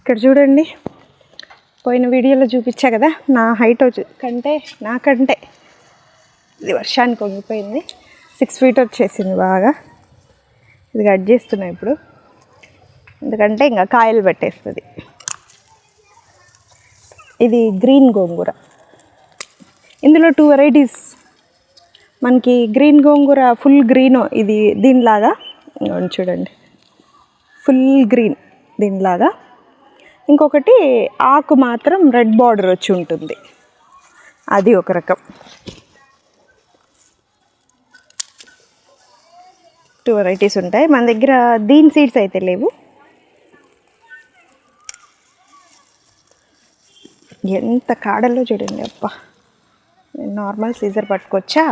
ఇక్కడ చూడండి, పోయిన వీడియోలో చూపించా కదా నా హైట్ నాకంటే ఇది వర్షానికి వంగిపోయింది. 6 feet వచ్చేసింది బాగా. ఇది కట్ చేస్తున్నా ఇప్పుడు, ఎందుకంటే ఇంకా కాయలు పెట్టేస్తుంది. ఇది గ్రీన్ గోంగూర. ఇందులో 2 varieties. మనకి గ్రీన్ గోంగూర ఫుల్ గ్రీన్, ఇది దీనిలాగా చూడండి, ఫుల్ గ్రీన్ దీనిలాగా. ఇంకొకటి ఆకు మాత్రం రెడ్ బార్డర్ వచ్చి ఉంటుంది, అది ఒక రకం. 2 varieties ఉంటాయి మన దగ్గర. దీని సీడ్స్ అయితే లేవు. ఎంత కాడల్లో చూడండి. అబ్బా, నేను నార్మల్ సీజర్ పట్టుకొచ్చా.